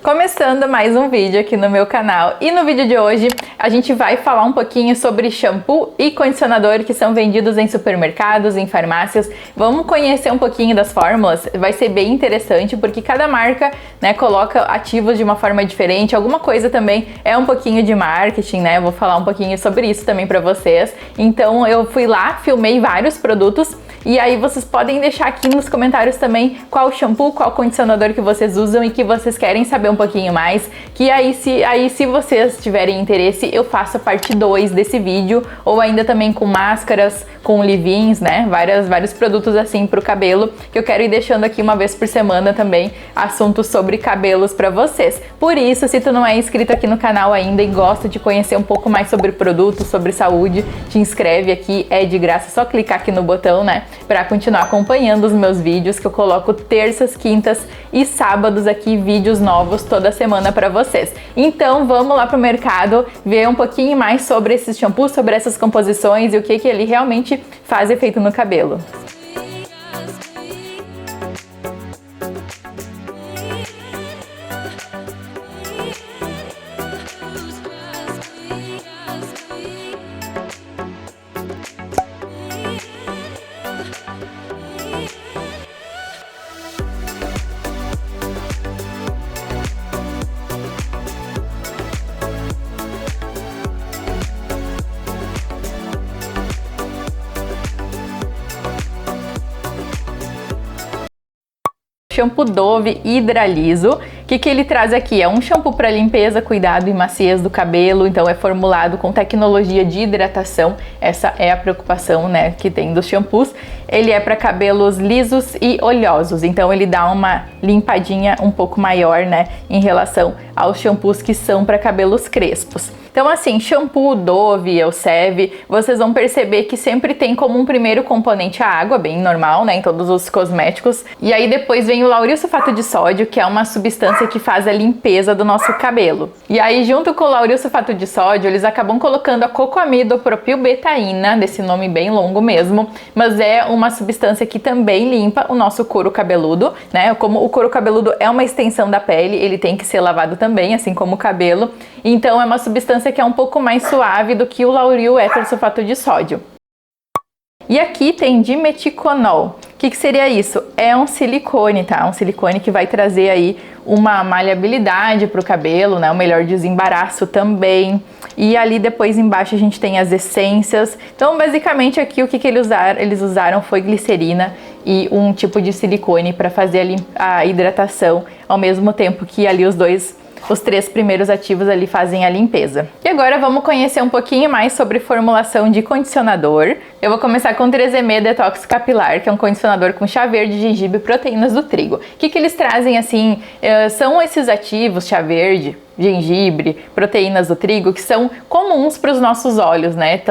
Começando mais um vídeo aqui no meu canal, e no vídeo de hoje a gente vai falar um pouquinho sobre shampoo e condicionador que são vendidos em supermercados, em farmácias. Vamos conhecer um pouquinho das fórmulas, vai ser bem interessante porque cada marca, né, coloca ativos de uma forma diferente, alguma coisa também é um pouquinho de marketing, né, eu vou falar um pouquinho sobre isso também pra vocês. Então eu fui lá, filmei vários produtos e aí vocês podem deixar aqui nos comentários também qual shampoo, qual condicionador que vocês usam e que vocês querem saber um pouquinho mais, que aí se vocês tiverem interesse eu faço a parte 2 desse vídeo, ou ainda também com máscaras, com leave-ins, né, vários produtos assim pro cabelo, que eu quero ir deixando aqui uma vez por semana também assuntos sobre cabelos pra vocês. Por isso, se tu não é inscrito aqui no canal ainda e gosta de conhecer um pouco mais sobre produtos, sobre saúde, te inscreve aqui, é de graça, só clicar aqui no botão, né, pra continuar acompanhando os meus vídeos, que eu coloco terças, quintas e sábados aqui, vídeos novos toda semana pra vocês. Então vamos lá pro mercado ver um pouquinho mais sobre esses shampoos, sobre essas composições e o que ele realmente faz efeito no cabelo. Shampoo Dove Hidraliso. O que ele traz aqui? É um shampoo para limpeza, cuidado e maciez do cabelo, então é formulado com tecnologia de hidratação. Essa é a preocupação, né, que tem dos shampoos. Ele é para cabelos lisos e oleosos, então ele dá uma limpadinha um pouco maior, né, em relação aos shampoos que são para cabelos crespos. Então assim, shampoo Dove, Elseve, vocês vão perceber que sempre tem como um primeiro componente a água, bem normal, né, em todos os cosméticos. E aí depois vem o lauryl sulfato de sódio, que é uma substância que faz a limpeza do nosso cabelo. E aí junto com o lauryl sulfato de sódio, eles acabam colocando a cocoamidopropilbetaína, desse nome bem longo mesmo, mas é uma substância que também limpa o nosso couro cabeludo, né? Como o couro cabeludo é uma extensão da pele, ele tem que ser lavado também, assim como o cabelo. Então é uma substância que é um pouco mais suave do que o lauryl heterosulfato de sódio. E aqui tem dimeticonol. O que seria isso? É um silicone, tá? Um silicone que vai trazer aí uma maleabilidade para o cabelo, né? Um melhor desembaraço também. E ali depois embaixo a gente tem as essências. Então basicamente aqui o que eles usaram foi glicerina e um tipo de silicone para fazer a hidratação, ao mesmo tempo que ali os três primeiros ativos ali fazem a limpeza. E agora vamos conhecer um pouquinho mais sobre formulação de condicionador. Eu vou começar com o 3M Detox Capilar, que é um condicionador com chá verde, gengibre e proteínas do trigo. O que eles trazem assim? São esses ativos, chá verde, gengibre, proteínas do trigo, que são comuns para os nossos olhos, né?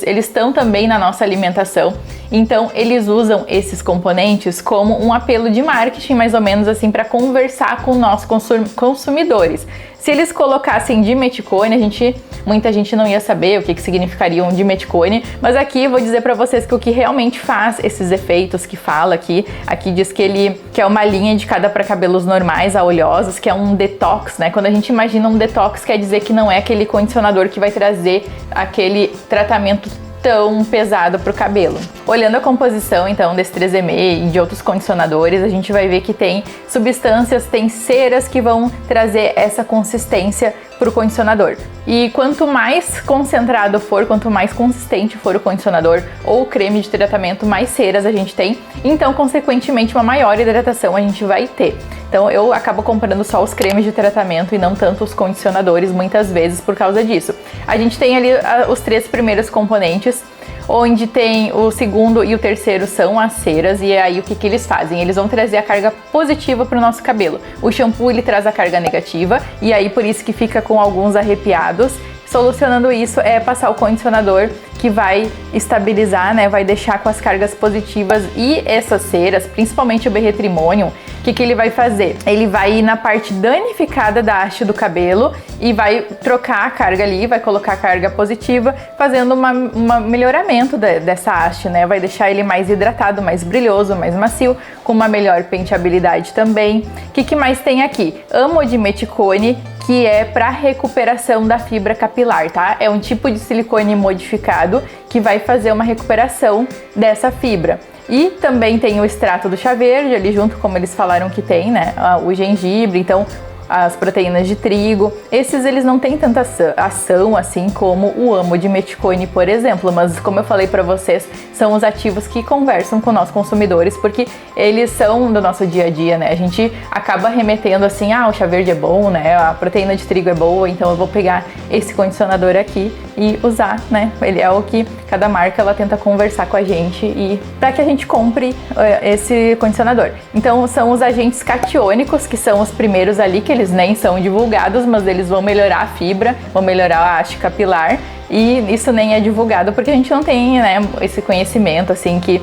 Eles estão também na nossa alimentação. Então eles usam esses componentes como um apelo de marketing, mais ou menos assim, para conversar com nossos consumidores. Se eles colocassem dimeticone, muita gente não ia saber o que significaria um dimeticone, mas aqui eu vou dizer para vocês que o que realmente faz esses efeitos que fala aqui diz que é uma linha indicada para cabelos normais a oleosos, que é um detox, né? Quando a gente imagina um detox, quer dizer que não é aquele condicionador que vai trazer aquele tratamento tão pesado para o cabelo. Olhando a composição então desse 3M e de outros condicionadores, a gente vai ver que tem substâncias, tem ceras que vão trazer essa consistência para o condicionador. E quanto mais concentrado for, quanto mais consistente for o condicionador ou o creme de tratamento, mais ceras a gente tem, então consequentemente uma maior hidratação a gente vai ter. Então eu acabo comprando só os cremes de tratamento e não tanto os condicionadores muitas vezes por causa disso. A gente tem ali os três primeiros componentes, onde tem o segundo e o terceiro são as ceras, e aí o que eles fazem? Eles vão trazer a carga positiva para o nosso cabelo. O shampoo ele traz a carga negativa, e aí por isso que fica com alguns arrepiados. Solucionando isso é passar o condicionador, que vai estabilizar, né, vai deixar com as cargas positivas, e essas ceras, principalmente o berretrimônio, que ele vai fazer? Ele vai ir na parte danificada da haste do cabelo e vai trocar a carga ali, vai colocar a carga positiva, fazendo um melhoramento dessa haste, né? Vai deixar ele mais hidratado, mais brilhoso, mais macio, com uma melhor penteabilidade também. O que mais tem aqui? Amodimeticone, que é para recuperação da fibra capilar, tá? É um tipo de silicone modificado que vai fazer uma recuperação dessa fibra. E também tem o extrato do chá verde ali junto, como eles falaram que tem, né? O gengibre, então as proteínas de trigo. Esses eles não têm tanta ação assim como o amodimeticone, por exemplo, mas como eu falei para vocês, são os ativos que conversam com nós consumidores, porque eles são do nosso dia a dia, né? A gente acaba remetendo assim, o chá verde é bom, né? A proteína de trigo é boa, então eu vou pegar esse condicionador aqui e usar, né? Ele é o que cada marca ela tenta conversar com a gente e para que a gente compre esse condicionador. Então são os agentes catiônicos, que são os primeiros ali, que eles nem são divulgados, mas eles vão melhorar a fibra, vão melhorar a haste capilar, e isso nem é divulgado porque a gente não tem, né, esse conhecimento assim que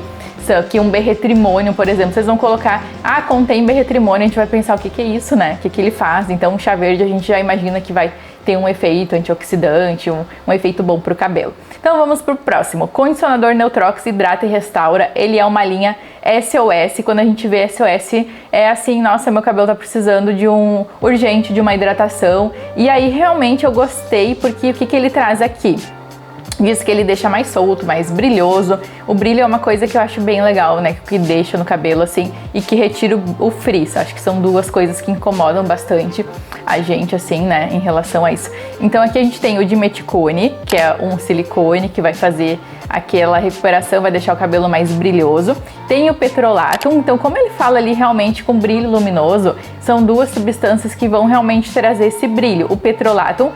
um berretrimônio, por exemplo, vocês vão colocar, contém berretrimônio, a gente vai pensar o que é isso, né? O que ele faz? Então o chá verde a gente já imagina que vai ter um efeito antioxidante, um efeito bom para o cabelo. Então vamos pro próximo. Condicionador Neutrox hidrata e restaura. Ele é uma linha SOS. Quando a gente vê SOS, é assim, nossa, meu cabelo tá precisando de urgente de uma hidratação. E aí realmente eu gostei, porque o que ele traz aqui? Diz que ele deixa mais solto, mais brilhoso. O brilho é uma coisa que eu acho bem legal, né? Que deixa no cabelo assim e que retira o frizz. Acho que são duas coisas que incomodam bastante a gente, assim, né? Em relação a isso. Então aqui a gente tem o dimeticone, que é um silicone que vai fazer aquela recuperação, vai deixar o cabelo mais brilhoso. Tem o petrolatum, então como ele fala ali realmente com brilho luminoso, são duas substâncias que vão realmente trazer esse brilho. O petrolatum,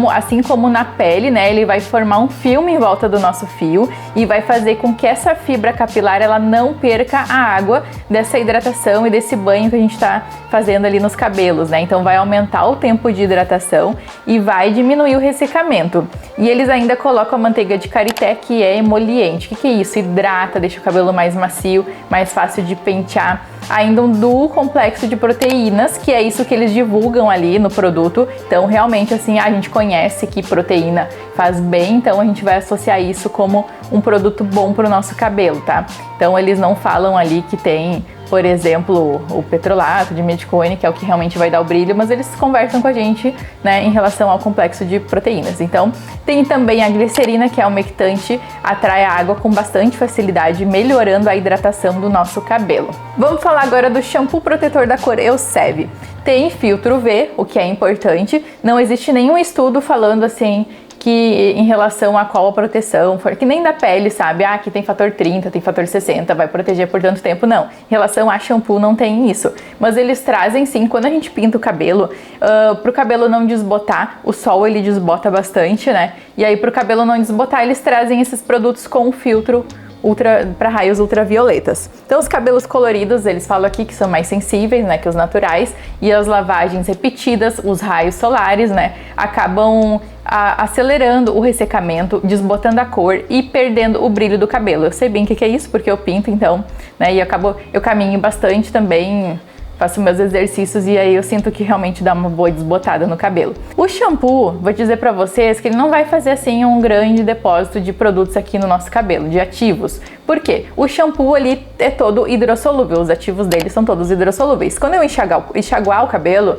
assim como na pele, né, ele vai formar um filme em volta do nosso fio e vai fazer com que essa fibra capilar ela não perca a água dessa hidratação e desse banho que a gente está fazendo ali nos cabelos, né? Então vai aumentar o tempo de hidratação e vai diminuir o ressecamento. E eles ainda colocam a manteiga de karité, que é emoliente. O que é isso? Hidrata, deixa o cabelo mais macio, mais fácil de pentear. Ainda um duo complexo de proteínas, que é isso que eles divulgam ali no produto. Então realmente assim, a gente conhece que proteína faz bem, então a gente vai associar isso como um produto bom para o nosso cabelo, tá? Então eles não falam ali que tem, por exemplo, o petrolato, dimeticone, que é o que realmente vai dar o brilho, mas eles conversam com a gente, né, em relação ao complexo de proteínas. Então, tem também a glicerina, que é umectante, atrai a água com bastante facilidade, melhorando a hidratação do nosso cabelo. Vamos falar agora do shampoo protetor da cor Elseve. Tem filtro UV, o que é importante. Não existe nenhum estudo falando assim que em relação a qual a proteção for, que nem da pele, sabe? Aqui tem fator 30, tem fator 60, vai proteger por tanto tempo. Não, em relação a shampoo não tem isso. Mas eles trazem sim, quando a gente pinta o cabelo, pro cabelo não desbotar, o sol ele desbota bastante, né? E aí pro cabelo não desbotar, eles trazem esses produtos com filtro para raios ultravioletas. Então os cabelos coloridos, eles falam aqui que são mais sensíveis, né, que os naturais, e as lavagens repetidas, os raios solares, né, acabam acelerando o ressecamento, desbotando a cor e perdendo o brilho do cabelo. Eu sei bem o que é isso, porque eu pinto, então, né, e eu caminho bastante também, faço meus exercícios e aí eu sinto que realmente dá uma boa desbotada no cabelo. O shampoo, vou dizer pra vocês que ele não vai fazer assim um grande depósito de produtos aqui no nosso cabelo, de ativos. Por quê? O shampoo ali é todo hidrossolúvel, os ativos dele são todos hidrossolúveis. Quando eu enxaguar o cabelo,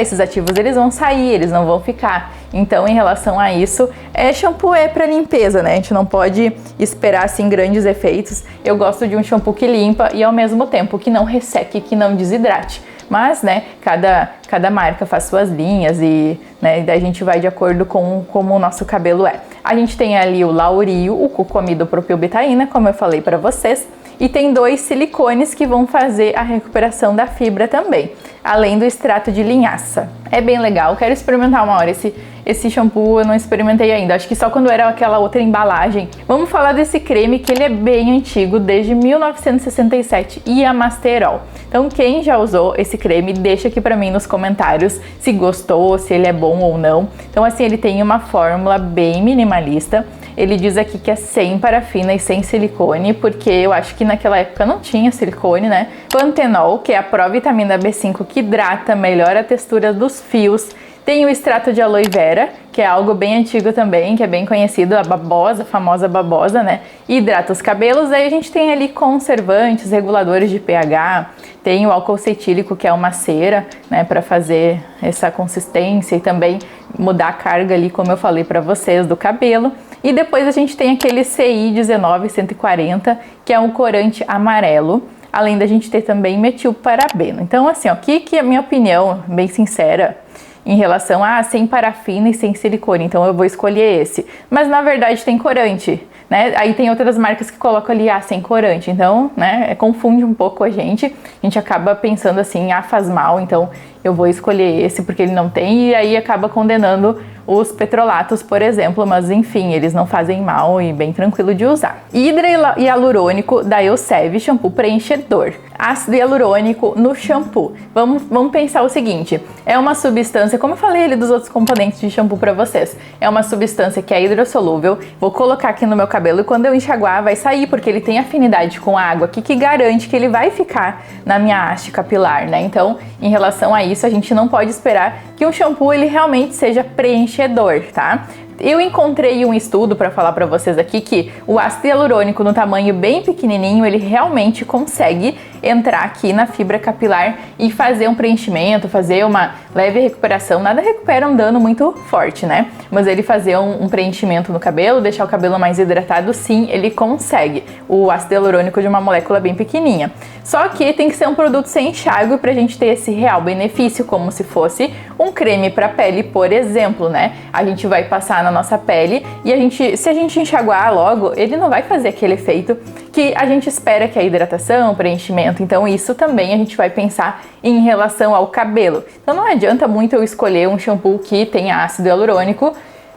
esses ativos eles vão sair, eles não vão ficar. Então, em relação a isso, shampoo é para limpeza, né? A gente não pode esperar assim grandes efeitos. Eu gosto de um shampoo que limpa e ao mesmo tempo que não resseque, que não desidrate. Mas, né, cada marca faz suas linhas e, né, daí a gente vai de acordo com como o nosso cabelo é. A gente tem ali o laurio, o cucomidopropilbetaína, como eu falei para vocês, e tem 2 silicones que vão fazer a recuperação da fibra também, além do extrato de linhaça. É bem legal, quero experimentar uma hora esse shampoo, eu não experimentei ainda, acho que só quando era aquela outra embalagem. Vamos falar desse creme, que ele é bem antigo, desde 1967, Iamasterol. Então quem já usou esse creme, deixa aqui pra mim nos comentários se gostou, se ele é bom ou não. Então assim, ele tem uma fórmula bem minimalista, Ele diz aqui que é sem parafina e sem silicone, porque eu acho que naquela época não tinha silicone, né? Pantenol, que é a provitamina B5 que hidrata, melhora a textura dos fios. Tem o extrato de aloe vera, que é algo bem antigo também, que é bem conhecido, a babosa, a famosa babosa, né? E hidrata os cabelos. Aí a gente tem ali conservantes, reguladores de pH, tem o álcool cetílico, que é uma cera, né, para fazer essa consistência e também mudar a carga ali, como eu falei para vocês, do cabelo. E depois a gente tem aquele CI 19140, que é um corante amarelo, além da gente ter também metilparabeno. Então, assim, ó, que é a minha opinião, bem sincera, em relação a sem parafina e sem silicone, então eu vou escolher esse. Mas na verdade tem corante, né? Aí tem outras marcas que colocam ali, sem corante, então, né, confunde um pouco a gente acaba pensando assim, faz mal, então eu vou escolher esse porque ele não tem, e aí acaba condenando os petrolatos, por exemplo, mas enfim, eles não fazem mal e bem tranquilo de usar. Hidra hialurônico da Elseve, shampoo preenchedor. Ácido hialurônico no shampoo. Vamos pensar o seguinte, é uma substância, como eu falei ali dos outros componentes de shampoo para vocês, é uma substância que é hidrossolúvel, vou colocar aqui no meu cabelo e quando eu enxaguar vai sair, porque ele tem afinidade com a água aqui que garante que ele vai ficar na minha haste capilar, né? Então, em relação a isso, a gente não pode esperar que um shampoo ele realmente seja preenchedor, tá? Eu encontrei um estudo para falar para vocês aqui que o ácido hialurônico no tamanho bem pequenininho, ele realmente consegue entrar aqui na fibra capilar e fazer um preenchimento, fazer uma leve recuperação. Nada recupera um dano muito forte, né? Mas ele fazer um preenchimento no cabelo, deixar o cabelo mais hidratado, sim, ele consegue. O ácido hialurônico de uma molécula bem pequenininha. Só que tem que ser um produto sem enxágue pra gente ter esse real benefício, como se fosse um creme para pele, por exemplo, né? A gente vai passar na nossa pele e se a gente enxaguar logo, ele não vai fazer aquele efeito que a gente espera, que é a hidratação, preenchimento. Então isso também a gente vai pensar em relação ao cabelo. Então não adianta muito eu escolher um shampoo que tenha ácido hialurônico,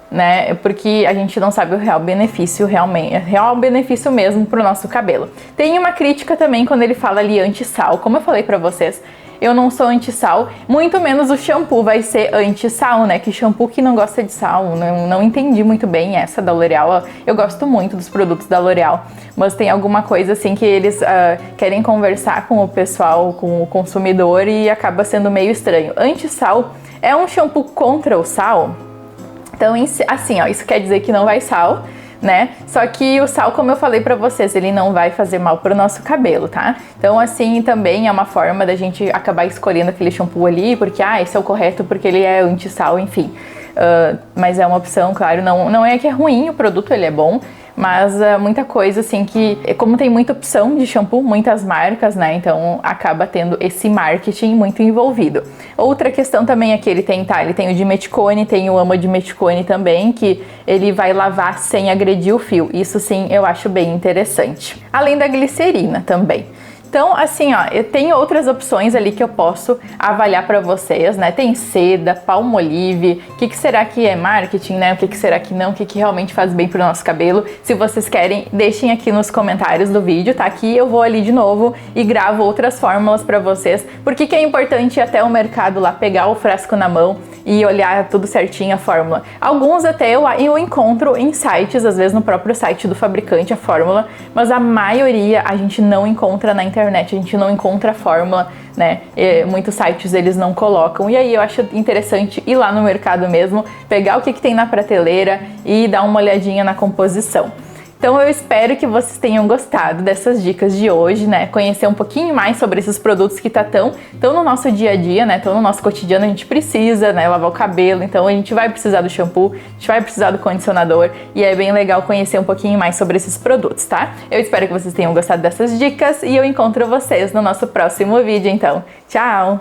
né? Porque a gente não sabe o real benefício, real benefício mesmo pro nosso cabelo. Tem uma crítica também quando ele fala ali anti-sal, como eu falei pra vocês, eu não sou anti-sal, muito menos o shampoo vai ser anti-sal, né? Que shampoo que não gosta de sal, não entendi muito bem essa da L'Oréal. Eu gosto muito dos produtos da L'Oréal, mas tem alguma coisa assim que eles querem conversar com o pessoal, com o consumidor e acaba sendo meio estranho. Anti-sal é um shampoo contra o sal? Então, assim, ó, isso quer dizer que não vai sal, né? Só que o sal, como eu falei pra vocês, ele não vai fazer mal pro nosso cabelo, tá? Então, assim, também é uma forma da gente acabar escolhendo aquele shampoo ali, porque, esse é o correto porque ele é anti-sal, enfim. Mas é uma opção, claro, não é que é ruim o produto, ele é bom, mas muita coisa assim que, como tem muita opção de shampoo, muitas marcas, né, então acaba tendo esse marketing muito envolvido. Outra questão também é que ele tem o dimeticone, tem o Ama Dimeticone também, que ele vai lavar sem agredir o fio, isso sim eu acho bem interessante. Além da glicerina também. Então, assim, ó, eu tenho outras opções ali que eu posso avaliar para vocês, né? Tem seda, Palmolive, o que será que é marketing, né? O que será que não, o que realmente faz bem pro nosso cabelo. Se vocês querem, deixem aqui nos comentários do vídeo, tá? Aqui eu vou ali de novo e gravo outras fórmulas para vocês. Por que é importante ir até o mercado lá, pegar o frasco na mão e olhar tudo certinho a fórmula. Alguns até eu encontro em sites, às vezes no próprio site do fabricante a fórmula, mas a maioria a gente não encontra na internet, a gente não encontra a fórmula, né? Muitos sites eles não colocam, e aí eu acho interessante ir lá no mercado mesmo, pegar o que tem na prateleira e dar uma olhadinha na composição. Então eu espero que vocês tenham gostado dessas dicas de hoje, né? Conhecer um pouquinho mais sobre esses produtos que tão no nosso dia a dia, né? Tão no nosso cotidiano, a gente precisa, né, lavar o cabelo, então a gente vai precisar do shampoo, a gente vai precisar do condicionador, e é bem legal conhecer um pouquinho mais sobre esses produtos, tá? Eu espero que vocês tenham gostado dessas dicas e eu encontro vocês no nosso próximo vídeo, então. Tchau!